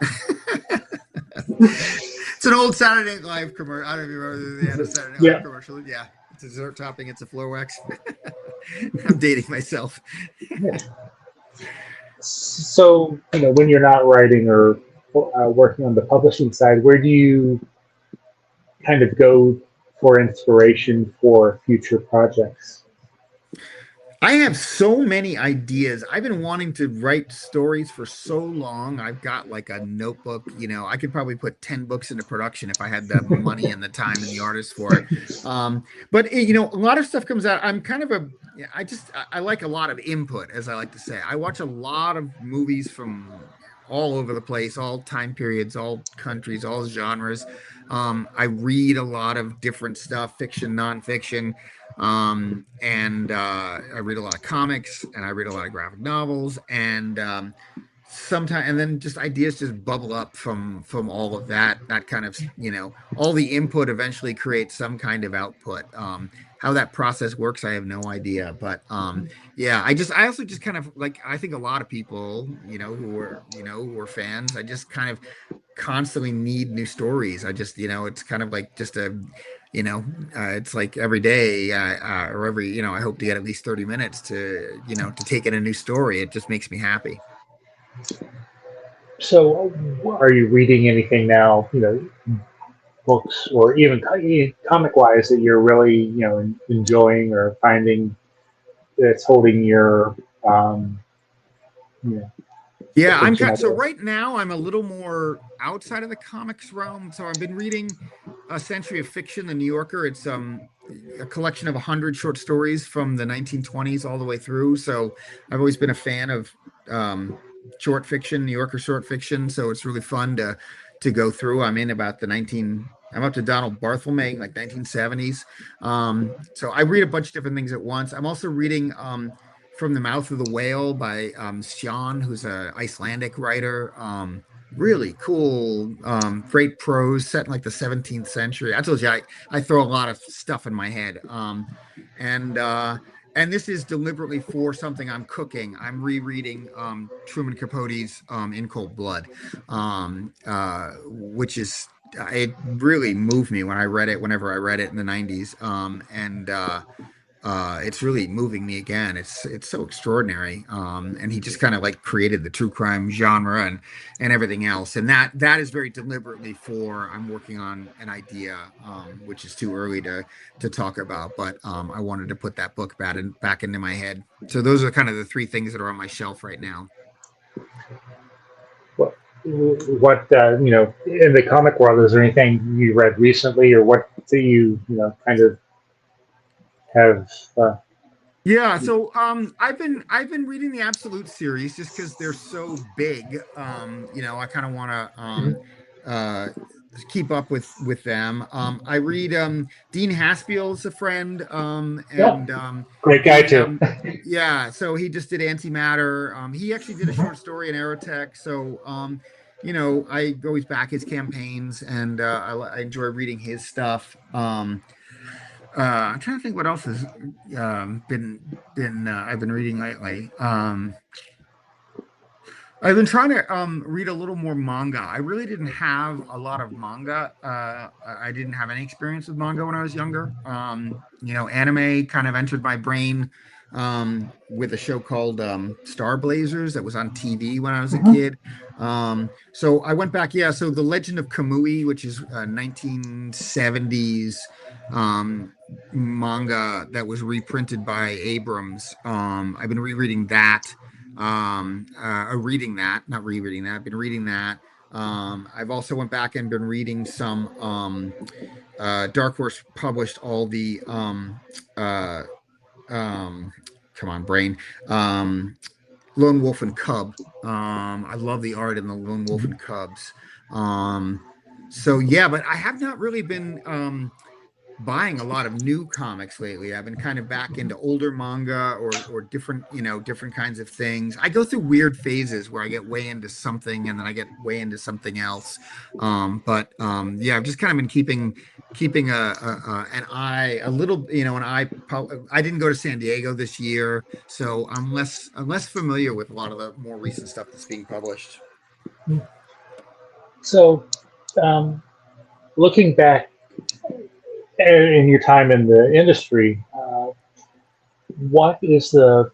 It's an old Saturday Night Live commercial. I don't even remember the end of Saturday Night Live Yeah. commercial. Yeah, it's a dessert topping. It's a floor wax. I'm dating myself. Yeah. So, when you're not writing or working on the publishing side, where do you kind of go for inspiration for future projects? I have so many ideas. I've been wanting to write stories for so long. I've got like a notebook, I could probably put 10 books into production if I had the money and the time and the artists for it. But a lot of stuff comes out. I'm kind of yeah, I like a lot of input, as I like to say. I watch a lot of movies from all over the place, all time periods, all countries, all genres. I read a lot of different stuff, fiction, nonfiction. And I read a lot of comics and I read a lot of graphic novels and sometimes and then just ideas just bubble up from all of that kind of all the input eventually creates some kind of output. How that process works, I have no idea, but yeah, I also just kind of like, I think a lot of people who are fans, I just kind of constantly need new stories. I just, it's kind of like just you know, it's like every day, or every, I hope to get at least 30 minutes to take in a new story. It just makes me happy. So, are you reading anything now, books or even comic wise that you're really, enjoying or finding that's holding your, um, you know, Yeah, attention, I so guess? right now I'm a little more outside of the comics realm. So I've been reading A Century of Fiction, The New Yorker. It's a collection of 100 short stories from the 1920s all the way through. So I've always been a fan of short fiction, New Yorker short fiction. So it's really fun to go through. I'm up to Donald Barthelme, like 1970s. So I read a bunch of different things at once. I'm also reading From the Mouth of the Whale by Shawn, who's a Icelandic writer. Really cool, great prose set in like the 17th century. I told you I throw a lot of stuff in my head. And and this is deliberately for something I'm cooking. I'm rereading Truman Capote's In Cold Blood, which is it really moved me when I read it, whenever I read it in the 90s. And it's really moving me again. It's so extraordinary. And he just kind of like created the true crime genre and everything else. And that is very deliberately for I'm working on an idea, which is too early to talk about. But I wanted to put that book back into my head. So those are kind of the three things that are on my shelf right now. What in the comic world, is there anything you read recently, or what do you kind of have? Yeah, so I've been reading the Absolute series just because they're so big. I kind of want to uh keep up with them. I read Dean Haspiel's a friend, Yeah, and great guy he too. yeah, so he just did Antimatter. He actually did a short story in Aerotech. So I always back his campaigns, and I enjoy reading his stuff. I'm trying to think what else has been I've been reading lately. I've been trying to read a little more manga. I really didn't have a lot of manga. I didn't have any experience with manga when I was younger. Anime kind of entered my brain with a show called Star Blazers that was on TV when I was a Mhm. kid. So I went back, yeah. So The Legend of Kamui, which is 1970s manga that was reprinted by Abrams. I've been rereading that, reading that, not rereading that. I've been reading that. I've also went back and been reading some. Dark Horse published all the uh, um, come on, brain. Lone Wolf and Cub. I love the art in the Lone Wolf and Cubs. Um, so yeah, but I have not really been buying a lot of new comics lately. I've been kind of back into older manga or different, different kinds of things. I go through weird phases where I get way into something and then I get way into something else. But yeah, I've just kind of been keeping an eye a little, an eye. I didn't go to San Diego this year, so I'm less familiar with a lot of the more recent stuff that's being published. So, um, looking back in your time in the industry, what is the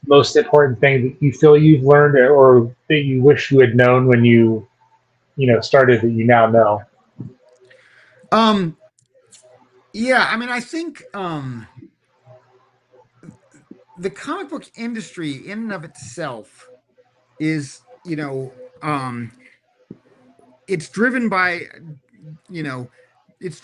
most important thing that you feel you've learned, or that you wish you had known when you started that you now know? Um, yeah, I mean, I think the comic book industry in and of itself is, it's driven by, you know, it's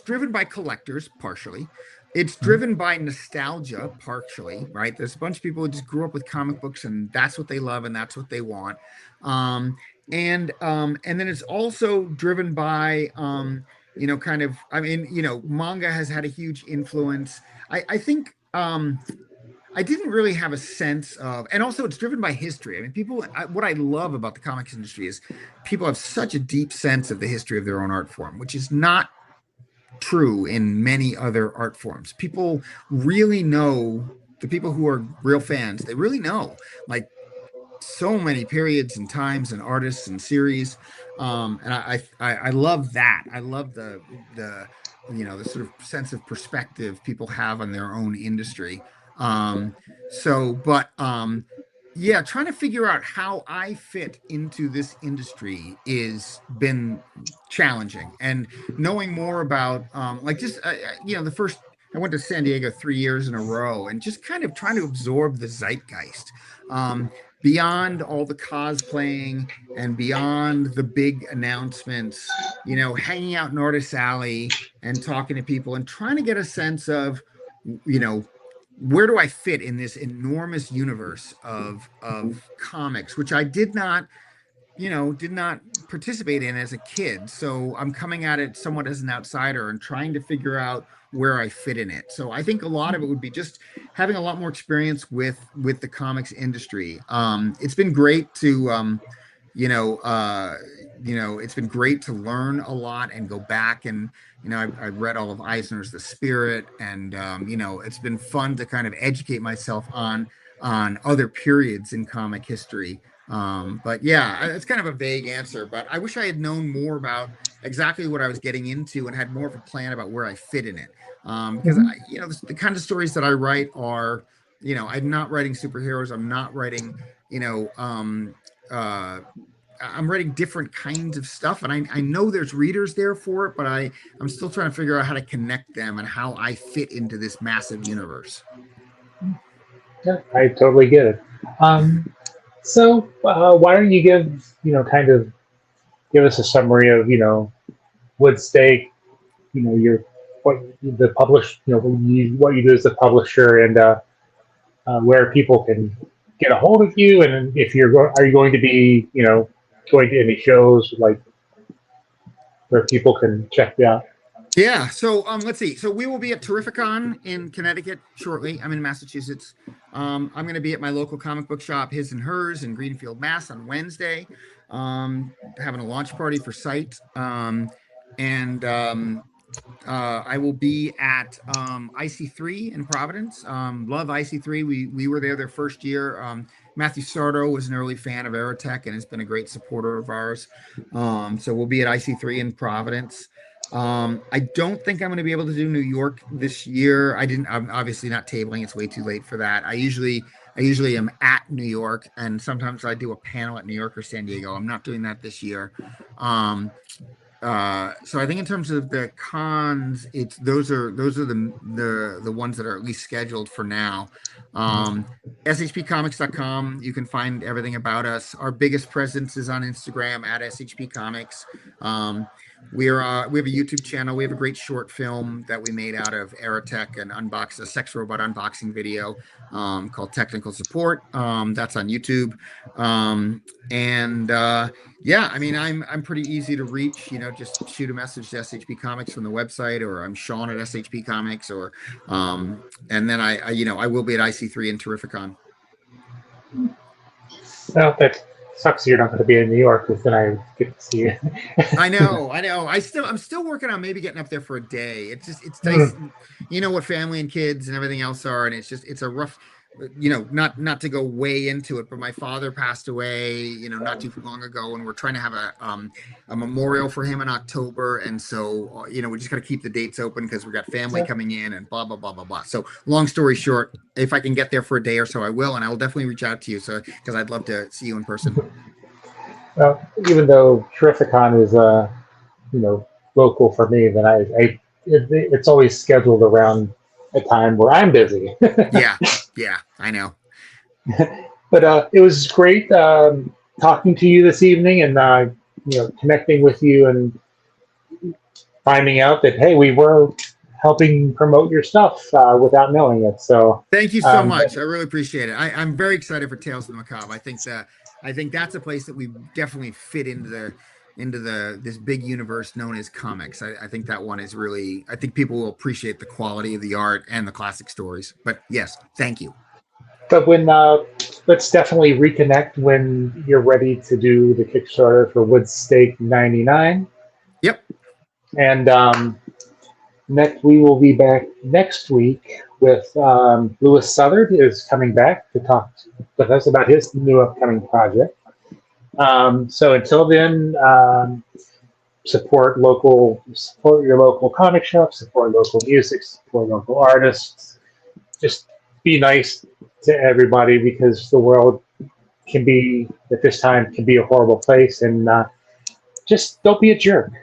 driven by collectors partially. It's driven by nostalgia partially, right? There's a bunch of people who just grew up with comic books and that's what they love and that's what they want. Um, and then it's also driven by kind of, I mean, manga has had a huge influence. I think I didn't really have a sense of, and also it's driven by history. I mean, what I love about the comics industry is people have such a deep sense of the history of their own art form, which is not true in many other art forms. People really know, the people who are real fans, they really know like so many periods and times and artists and series. And I love that. I love the sort of sense of perspective people have on their own industry. Um, but yeah, trying to figure out how I fit into this industry is been challenging, and knowing more about like just the first, I went to San Diego 3 years in a row and just kind of trying to absorb the zeitgeist. Um, Beyond all the cosplaying and beyond the big announcements, hanging out in Artist Alley and talking to people and trying to get a sense of, you know, where do I fit in this enormous universe of comics, which I did not participate in as a kid. So I'm coming at it somewhat as an outsider and trying to figure out where I fit in it. So I think a lot of it would be just having a lot more experience with the comics industry. It's been great to you know, uh, it's been great to learn a lot and go back and, I've read all of Eisner's The Spirit, and it's been fun to kind of educate myself on other periods in comic history. But yeah, it's kind of a vague answer, but I wish I had known more about exactly what I was getting into and had more of a plan about where I fit in it. Because Mhm. the kind of stories that I write are, I'm not writing superheroes. I'm not writing, you know, uh, I'm writing different kinds of stuff, and I know there's readers there for it, but I'm still trying to figure out how to connect them and how I fit into this massive universe. Yeah, I totally get it. Um, so why don't you kind of give us a summary of Woodstake, your what the publish, what you do as a publisher, and where people can get a hold of you, and if are you going to be going to any shows like where people can check you out? Yeah, so let's see. So we will be at Terrificon in Connecticut shortly. I'm in Massachusetts. I'm going to be at my local comic book shop, His and Hers, in Greenfield, Mass, on Wednesday, having a launch party for Sight. And I will be at IC3 in Providence. Love IC3. We were there their first year. Matthew Sardo was an early fan of Aerotech and has been a great supporter of ours. So we'll be at IC3 in Providence. I don't think I'm going to be able to do New York this year. I'm obviously not tabling. It's way too late for that. I usually am at New York, and sometimes I do a panel at New York or San Diego. I'm not doing that this year. Um, so I think in terms of the cons, it's those are the ones that are at least scheduled for now. Um, shpcomics.com, you can find everything about us. Our biggest presence is on Instagram at shp comics. We have a YouTube channel. We have a great short film that we made out of Aerotech and a sex robot unboxing video called Technical Support. That's on YouTube. And Yeah, I mean, I'm pretty easy to reach. Just shoot a message to SHP Comics from the website, or I'm Shawn at SHP Comics, or and then I will be at IC3 and Terrificon. Well, that sucks. You're not going to be in New York, because then I get to see you. I know. I'm still working on maybe getting up there for a day. It's Hmm. nice, what family and kids and everything else are, and it's a rough. not to go way into it, but my father passed away, not too long ago, and we're trying to have a memorial for him in October, and so we just got to keep the dates open because we got family coming in and blah blah blah blah blah. So long story short, if I can get there for a day or so, I will, and I will definitely reach out to you, so because I'd love to see you in person. Even though Terrificon is local for me, then it's always scheduled around a time where I'm busy. Yeah, yeah, I know. But it was great talking to you this evening, and connecting with you and finding out that, hey, we were helping promote your stuff without knowing it. So Thank you so much. I really appreciate it. I'm very excited for Tales of the Macabre. I think that's a place that we definitely fit into the this big universe known as comics. I think that one is really, I think people will appreciate the quality of the art and the classic stories. But yes, thank you. but when let's definitely reconnect when you're ready to do the Kickstarter for Woodstake 99. Yep. And next, we will be back next week with Lewis Southard is coming back to talk with us about his new upcoming project. So until then, support your local comic shop, support local music, support local artists. Just be nice to everybody, because the world at this time can be a horrible place, and just don't be a jerk.